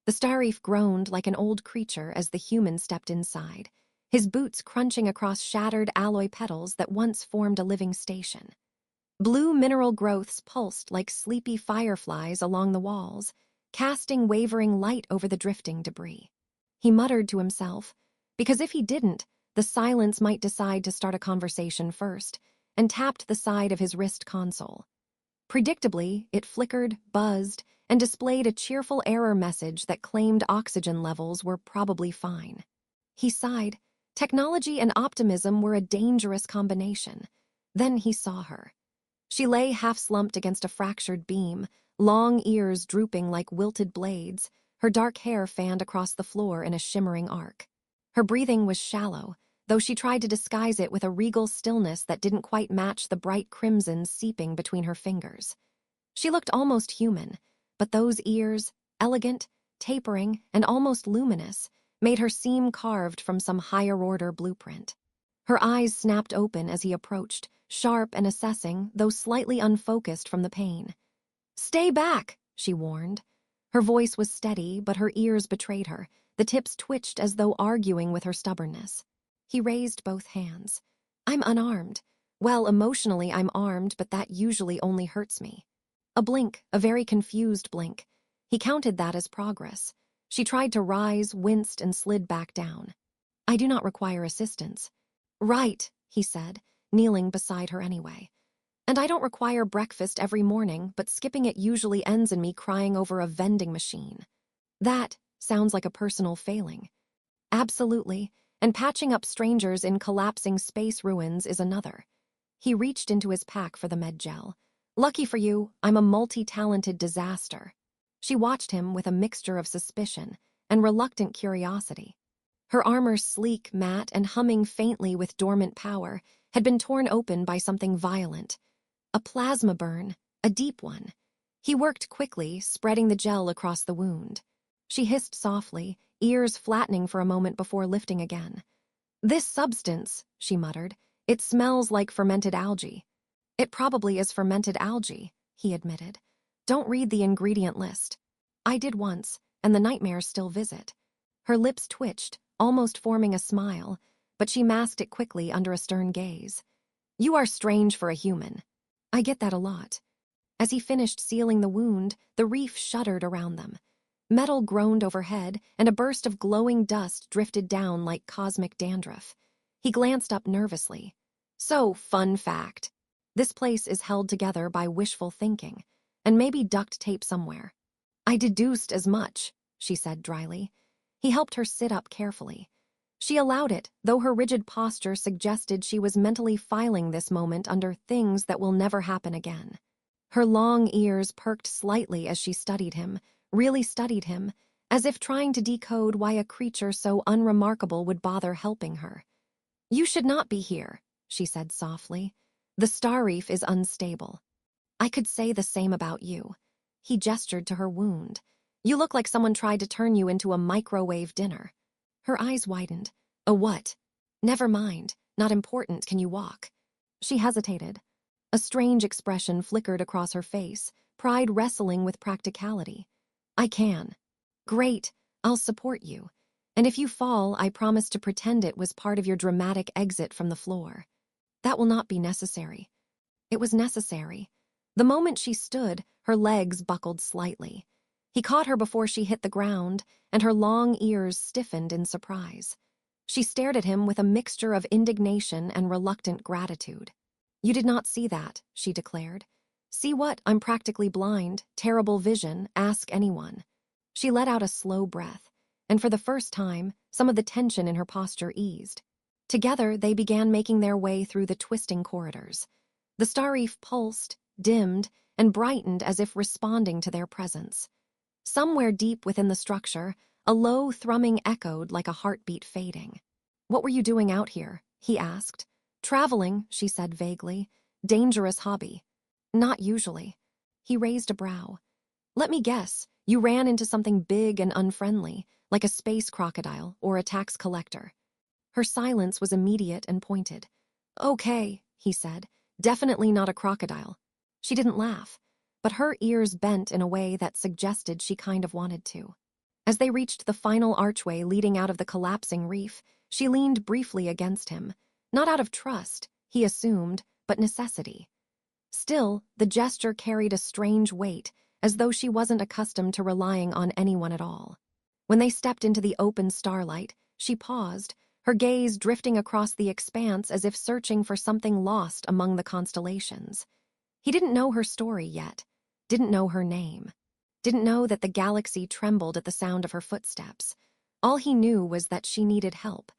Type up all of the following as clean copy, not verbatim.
The star reef groaned like an old creature as the human stepped inside, his boots crunching across shattered alloy petals that once formed a living station. Blue mineral growths pulsed like sleepy fireflies along the walls, casting wavering light over the drifting debris. He muttered to himself, because if he didn't, the silence might decide to start a conversation first, and tapped the side of his wrist console. Predictably, it flickered, buzzed, and displayed a cheerful error message that claimed oxygen levels were probably fine. He sighed. Technology and optimism were a dangerous combination. Then he saw her. She lay half-slumped against a fractured beam, long ears drooping like wilted blades, her dark hair fanned across the floor in a shimmering arc. Her breathing was shallow, though she tried to disguise it with a regal stillness that didn't quite match the bright crimson seeping between her fingers. She looked almost human, but those ears, elegant, tapering, and almost luminous, made her seem carved from some higher-order blueprint. Her eyes snapped open as he approached, sharp and assessing, though slightly unfocused from the pain. "Stay back," she warned. Her voice was steady, but her ears betrayed her. The tips twitched as though arguing with her stubbornness. He raised both hands. "I'm unarmed. Well, emotionally I'm armed, but that usually only hurts me." A blink, a very confused blink. He counted that as progress. She tried to rise, winced, and slid back down. "I do not require assistance." "Right," he said, kneeling beside her anyway. "And I don't require breakfast every morning, but skipping it usually ends in me crying over a vending machine." "That sounds like a personal failing." "Absolutely, and patching up strangers in collapsing space ruins is another." He reached into his pack for the med gel. "Lucky for you, I'm a multi-talented disaster." She watched him with a mixture of suspicion and reluctant curiosity. Her armor, sleek, matte, and humming faintly with dormant power, had been torn open by something violent. A plasma burn, a deep one. He worked quickly, spreading the gel across the wound. She hissed softly, ears flattening for a moment before lifting again. "This substance," she muttered, "it smells like fermented algae." "It probably is fermented algae," he admitted. "Don't read the ingredient list." "I did once, and the nightmares still visit." Her lips twitched, almost forming a smile, but she masked it quickly under a stern gaze. "You are strange for a human." "I get that a lot." As he finished sealing the wound, the reef shuddered around them. Metal groaned overhead, and a burst of glowing dust drifted down like cosmic dandruff. He glanced up nervously. "So, fun fact. This place is held together by wishful thinking, and maybe duct tape somewhere." "I deduced as much," she said dryly. He helped her sit up carefully. She allowed it, though her rigid posture suggested she was mentally filing this moment under things that will never happen again. Her long ears perked slightly as she studied him, really studied him, as if trying to decode why a creature so unremarkable would bother helping her. "You should not be here," she said softly. "The star reef is unstable." "I could say the same about you." He gestured to her wound. "You look like someone tried to turn you into a microwave dinner." Her eyes widened. "A what?" "Never mind. Not important. Can you walk?" She hesitated. A strange expression flickered across her face, pride wrestling with practicality. "I can." "Great. I'll support you. And if you fall, I promise to pretend it was part of your dramatic exit from the floor." "That will not be necessary." It was necessary. The moment she stood, her legs buckled slightly. He caught her before she hit the ground, and her long ears stiffened in surprise. She stared at him with a mixture of indignation and reluctant gratitude. "You did not see that," she declared. "See what? I'm practically blind, terrible vision, ask anyone." She let out a slow breath, and for the first time, some of the tension in her posture eased. Together, they began making their way through the twisting corridors. The star reef pulsed, dimmed, and brightened as if responding to their presence. Somewhere deep within the structure, a low thrumming echoed like a heartbeat fading. "What were you doing out here?" he asked. "Traveling," she said vaguely. "Dangerous hobby." "Not usually." He raised a brow. "Let me guess, you ran into something big and unfriendly, like a space crocodile or a tax collector." Her silence was immediate and pointed. "Okay," he said. "Definitely not a crocodile." She didn't laugh, but her ears bent in a way that suggested she kind of wanted to. As they reached the final archway leading out of the collapsing reef, she leaned briefly against him, not out of trust, he assumed, but necessity. Still, the gesture carried a strange weight, as though she wasn't accustomed to relying on anyone at all. When they stepped into the open starlight, she paused, her gaze drifting across the expanse as if searching for something lost among the constellations. He didn't know her story yet, didn't know her name, didn't know that the galaxy trembled at the sound of her footsteps. All he knew was that she needed help,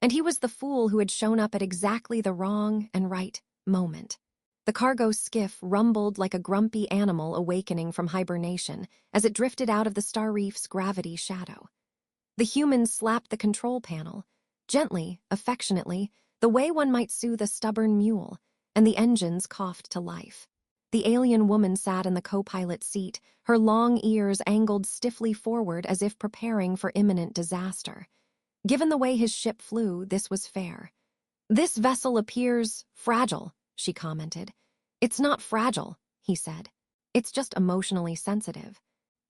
and he was the fool who had shown up at exactly the wrong and right moment. The cargo skiff rumbled like a grumpy animal awakening from hibernation as it drifted out of the star reef's gravity shadow. The humans slapped the control panel, gently, affectionately, the way one might soothe a stubborn mule, and the engines coughed to life. The alien woman sat in the co-pilot's seat, her long ears angled stiffly forward as if preparing for imminent disaster. Given the way his ship flew, this was fair. "This vessel appears fragile," she commented. "It's not fragile," he said. "It's just emotionally sensitive."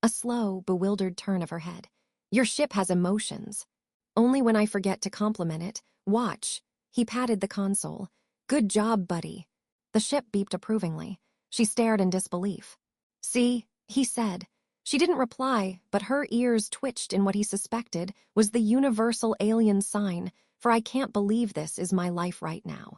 A slow, bewildered turn of her head. "Your ship has emotions." "Only when I forget to compliment it. Watch." He patted the console. "Good job, buddy." The ship beeped approvingly. She stared in disbelief. "See," he said. She didn't reply, but her ears twitched in what he suspected was the universal alien sign for "I can't believe this is my life right now."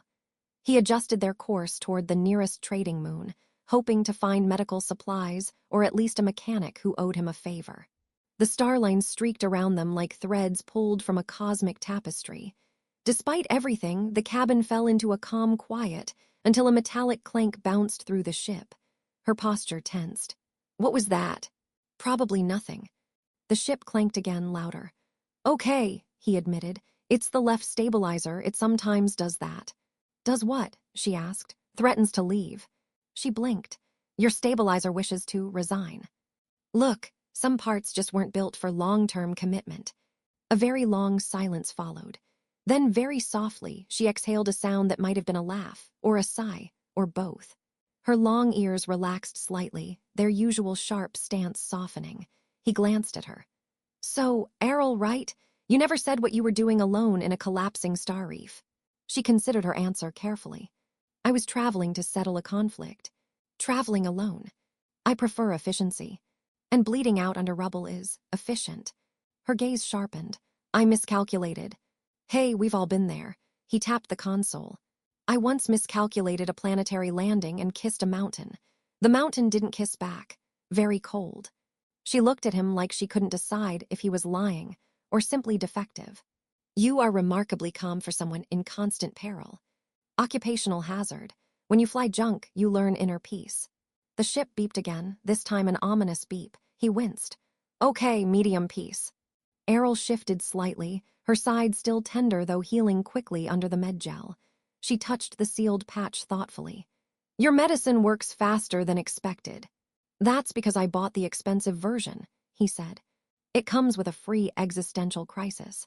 He adjusted their course toward the nearest trading moon, hoping to find medical supplies or at least a mechanic who owed him a favor. The starlines streaked around them like threads pulled from a cosmic tapestry. Despite everything, the cabin fell into a calm quiet until a metallic clank bounced through the ship. Her posture tensed. "What was that?" "Probably nothing." The ship clanked again, louder. "Okay," he admitted. "It's the left stabilizer. It sometimes does that." "Does what?" she asked. "Threatens to leave." She blinked. "Your stabilizer wishes to resign." "Look, some parts just weren't built for long-term commitment." A very long silence followed. Then, very softly, she exhaled a sound that might have been a laugh, or a sigh, or both. Her long ears relaxed slightly, their usual sharp stance softening. He glanced at her. "So, Errol, right? You never said what you were doing alone in a collapsing star reef." She considered her answer carefully. "I was traveling to settle a conflict. Traveling alone. I prefer efficiency. And bleeding out under rubble is efficient." Her gaze sharpened. "I miscalculated." "Hey, we've all been there." He tapped the console. "I once miscalculated a planetary landing and kissed a mountain. The mountain didn't kiss back. Very cold." She looked at him like she couldn't decide if he was lying or simply defective. "You are remarkably calm for someone in constant peril." "Occupational hazard. When you fly junk, you learn inner peace." The ship beeped again, this time an ominous beep. He winced. "Okay, medium peace." Errol shifted slightly, her side still tender though healing quickly under the medgel. She touched the sealed patch thoughtfully. "Your medicine works faster than expected." "That's because I bought the expensive version," he said. "It comes with a free existential crisis."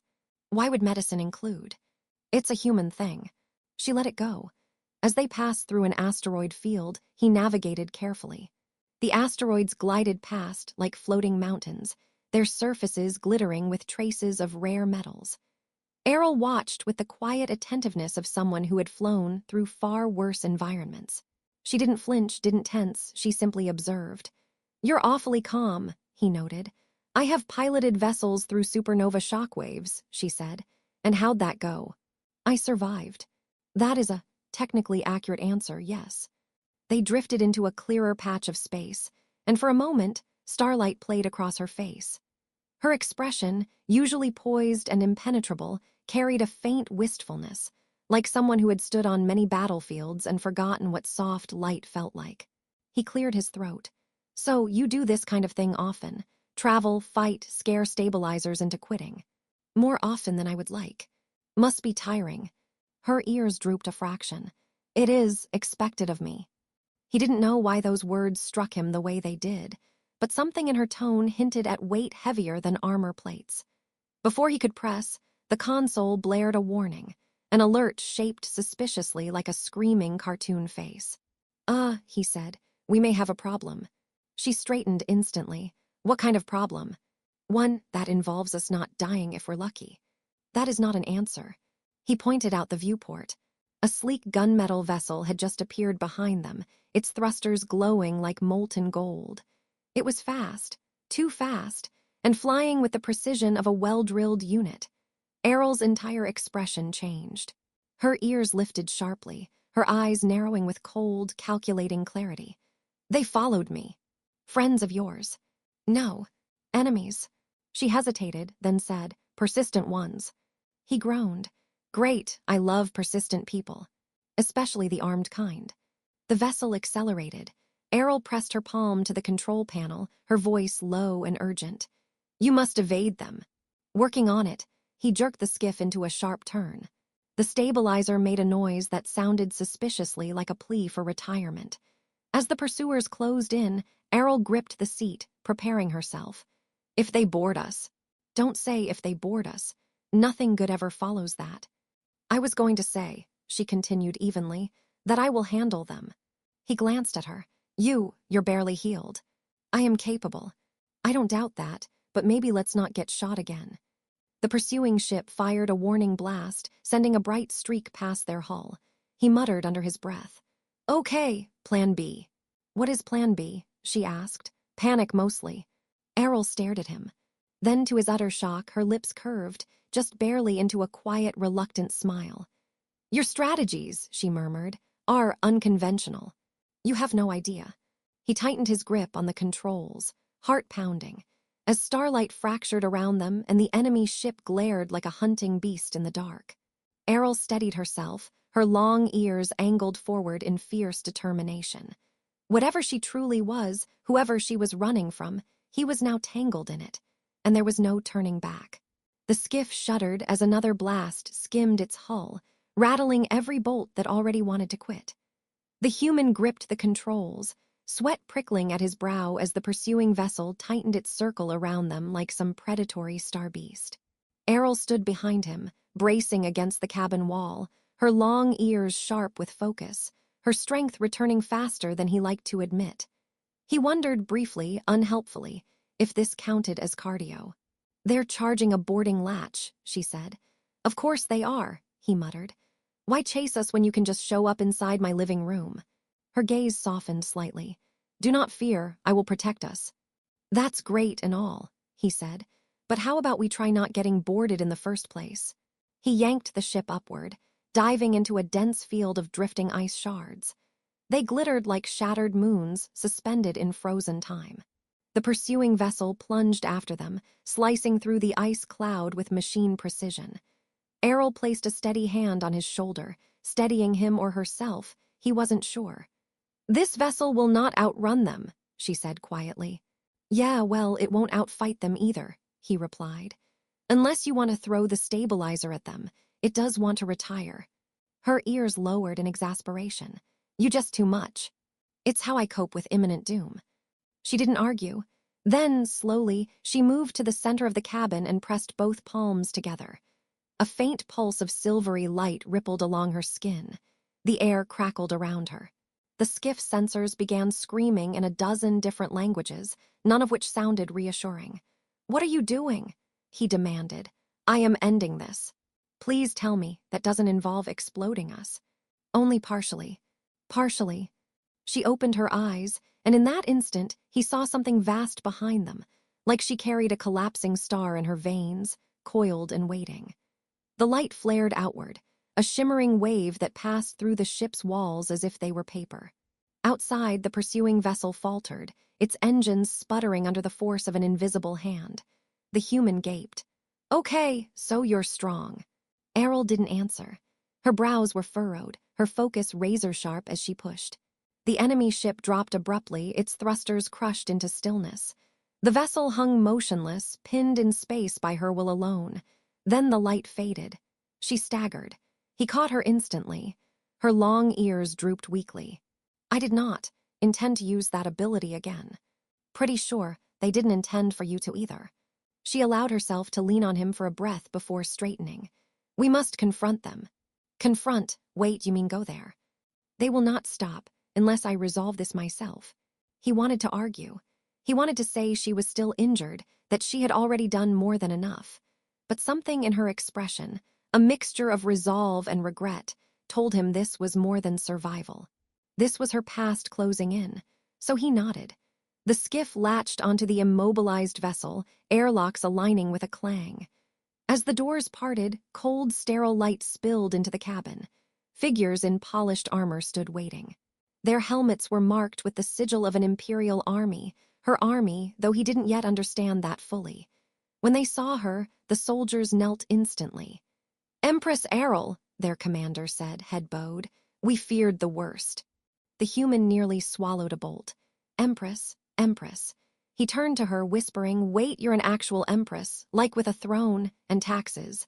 "Why would medicine include?" "It's a human thing." She let it go. As they passed through an asteroid field, he navigated carefully. The asteroids glided past like floating mountains, their surfaces glittering with traces of rare metals. Errol watched with the quiet attentiveness of someone who had flown through far worse environments. She didn't flinch, didn't tense, she simply observed. "You're awfully calm," he noted. "I have piloted vessels through supernova shockwaves," she said. "And how'd that go?" "I survived." "That is a technically accurate answer, yes." They drifted into a clearer patch of space, and for a moment, starlight played across her face. Her expression, usually poised and impenetrable, carried a faint wistfulness, like someone who had stood on many battlefields and forgotten what soft light felt like. He cleared his throat. "So you do this kind of thing often? Travel, fight, scare stabilizers into quitting?" "More often than I would like." "Must be tiring." Her ears drooped a fraction. "It is expected of me." He didn't know why those words struck him the way they did, but something in her tone hinted at weight heavier than armor plates. Before he could press, the console blared a warning, an alert shaped suspiciously like a screaming cartoon face. He said, "we may have a problem." She straightened instantly. "What kind of problem?" One that involves us not dying if we're lucky. That is not an answer. He pointed out the viewport. A sleek gunmetal vessel had just appeared behind them, its thrusters glowing like molten gold. It was fast, too fast, and flying with the precision of a well-drilled unit. Errol's entire expression changed. Her ears lifted sharply, her eyes narrowing with cold, calculating clarity. They followed me. Friends of yours. No, enemies. She hesitated, then said, persistent ones. He groaned. Great, I love persistent people. Especially the armed kind. The vessel accelerated. Errol pressed her palm to the control panel, her voice low and urgent. You must evade them. Working on it, he jerked the skiff into a sharp turn. The stabilizer made a noise that sounded suspiciously like a plea for retirement. As the pursuers closed in, Errol gripped the seat, preparing herself. If they board us. Don't say if they board us. Nothing good ever follows that. I was going to say, she continued evenly, that I will handle them. He glanced at her. You're barely healed. I am capable. I don't doubt that, but maybe let's not get shot again. The pursuing ship fired a warning blast, sending a bright streak past their hull. He muttered under his breath. Okay, Plan B. What is Plan B? She asked. Panic mostly. Errol stared at him. Then, to his utter shock, her lips curved, just barely into a quiet, reluctant smile. Your strategies, she murmured, are unconventional. You have no idea. He tightened his grip on the controls, heart pounding, as starlight fractured around them and the enemy ship glared like a hunting beast in the dark. Errol steadied herself, her long ears angled forward in fierce determination. Whatever she truly was, whoever she was running from, he was now tangled in it, and there was no turning back. The skiff shuddered as another blast skimmed its hull, rattling every bolt that already wanted to quit. The human gripped the controls, sweat prickling at his brow as the pursuing vessel tightened its circle around them like some predatory star beast. Errol stood behind him, bracing against the cabin wall, her long ears sharp with focus, her strength returning faster than he liked to admit. He wondered briefly, unhelpfully, if this counted as cardio. They're charging a boarding latch, she said. Of course they are, he muttered. Why chase us when you can just show up inside my living room? Her gaze softened slightly. Do not fear, I will protect us. That's great and all, he said, but how about we try not getting boarded in the first place? He yanked the ship upward, diving into a dense field of drifting ice shards. They glittered like shattered moons suspended in frozen time. The pursuing vessel plunged after them, slicing through the ice cloud with machine precision. Errol placed a steady hand on his shoulder, steadying him or herself, he wasn't sure. This vessel will not outrun them, she said quietly. Yeah, well, it won't outfight them either, he replied. Unless you want to throw the stabilizer at them, it does want to retire. Her ears lowered in exasperation. You just too much. It's how I cope with imminent doom. She didn't argue. Then, slowly, she moved to the center of the cabin and pressed both palms together. A faint pulse of silvery light rippled along her skin. The air crackled around her. The skiff sensors began screaming in a dozen different languages, none of which sounded reassuring. What are you doing? He demanded. I am ending this. Please tell me that doesn't involve exploding us. Only partially. Partially. She opened her eyes, and in that instant, he saw something vast behind them, like she carried a collapsing star in her veins, coiled and waiting. The light flared outward, a shimmering wave that passed through the ship's walls as if they were paper. Outside, the pursuing vessel faltered, its engines sputtering under the force of an invisible hand. The human gaped. Okay, so you're strong. Errol didn't answer. Her brows were furrowed, her focus razor-sharp as she pushed. The enemy ship dropped abruptly, its thrusters crushed into stillness. The vessel hung motionless, pinned in space by her will alone. Then the light faded. She staggered. He caught her instantly. Her long ears drooped weakly. I did not intend to use that ability again. Pretty sure they didn't intend for you to either. She allowed herself to lean on him for a breath before straightening. We must confront them. Confront, wait, you mean go there. They will not stop unless I resolve this myself. He wanted to argue. He wanted to say she was still injured, that she had already done more than enough. But something in her expression, a mixture of resolve and regret, told him this was more than survival. This was her past closing in. So he nodded. The skiff latched onto the immobilized vessel, airlocks aligning with a clang. As the doors parted, cold, sterile light spilled into the cabin. Figures in polished armor stood waiting. Their helmets were marked with the sigil of an imperial army, her army, though he didn't yet understand that fully. When they saw her, the soldiers knelt instantly. "Empress Errol," their commander said, head bowed. "We feared the worst." The human nearly swallowed a bolt. "Empress, Empress." He turned to her, whispering, "Wait, you're an actual empress, like with a throne and taxes."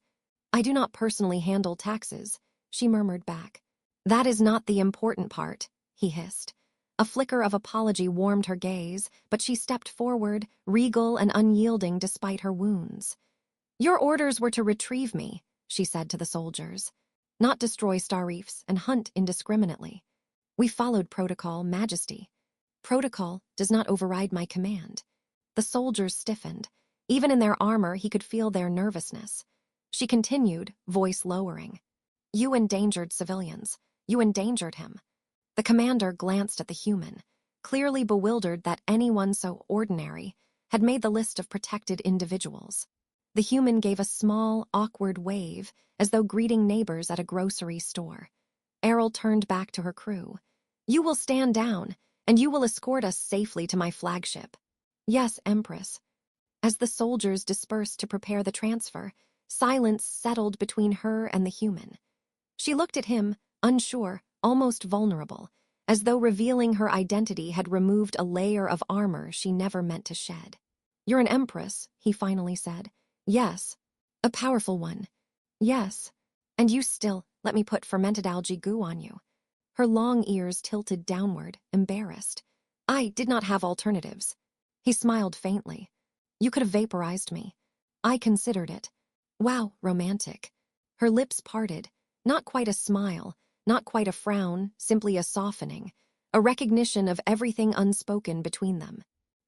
"I do not personally handle taxes," she murmured back. "That is not the important part," he hissed. A flicker of apology warmed her gaze, but she stepped forward, regal and unyielding despite her wounds. "Your orders were to retrieve me," she said to the soldiers, "not destroy star reefs and hunt indiscriminately. We followed protocol, Majesty. Protocol does not override my command." The soldiers stiffened. Even in their armor, he could feel their nervousness. She continued, voice lowering. "You endangered civilians. You endangered him." The commander glanced at the human, clearly bewildered that anyone so ordinary had made the list of protected individuals. The human gave a small, awkward wave, as though greeting neighbors at a grocery store. Errol turned back to her crew. "You will stand down, and you will escort us safely to my flagship." "Yes, Empress." As the soldiers dispersed to prepare the transfer, silence settled between her and the human. She looked at him, unsure, almost vulnerable, as though revealing her identity had removed a layer of armor she never meant to shed. "You're an empress," he finally said. "Yes." "A powerful one." "Yes." "And you still let me put fermented algae goo on you." Her long ears tilted downward, embarrassed. "I did not have alternatives." He smiled faintly. "You could have vaporized me." "I considered it." "Wow, romantic." Her lips parted, not quite a smile, not quite a frown, simply a softening, a recognition of everything unspoken between them.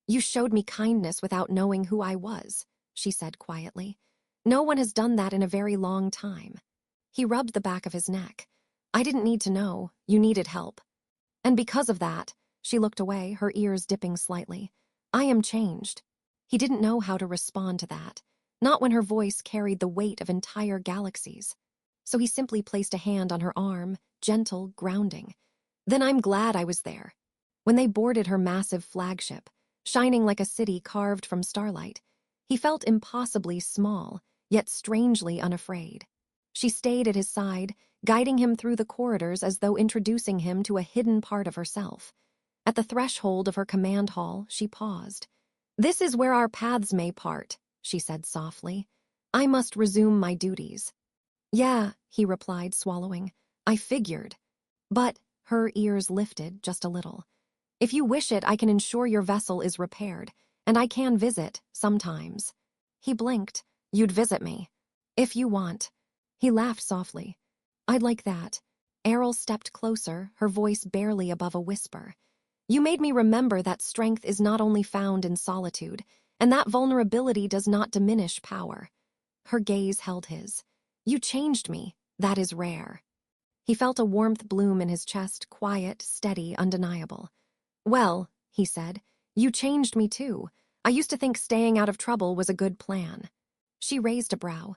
"You showed me kindness without knowing who I was," she said quietly. "No one has done that in a very long time." He rubbed the back of his neck. "I didn't need to know. You needed help. And because of that," she looked away, her ears dipping slightly, "I am changed." He didn't know how to respond to that, not when her voice carried the weight of entire galaxies. So he simply placed a hand on her arm, gentle, grounding. "Then I'm glad I was there." When they boarded her massive flagship, shining like a city carved from starlight, he felt impossibly small, yet strangely unafraid. She stayed at his side, guiding him through the corridors as though introducing him to a hidden part of herself. At the threshold of her command hall, she paused. "This is where our paths may part," she said softly. "I must resume my duties." "Yeah," he replied, swallowing. "I figured." "But," her ears lifted just a little, "if you wish it, I can ensure your vessel is repaired, and I can visit, sometimes." He blinked. "You'd visit me?" "If you want." He laughed softly. "I'd like that." Errol stepped closer, her voice barely above a whisper. "You made me remember that strength is not only found in solitude, and that vulnerability does not diminish power." Her gaze held his. "You changed me. That is rare." He felt a warmth bloom in his chest, quiet, steady, undeniable. "Well," he said, "you changed me too. I used to think staying out of trouble was a good plan." She raised a brow.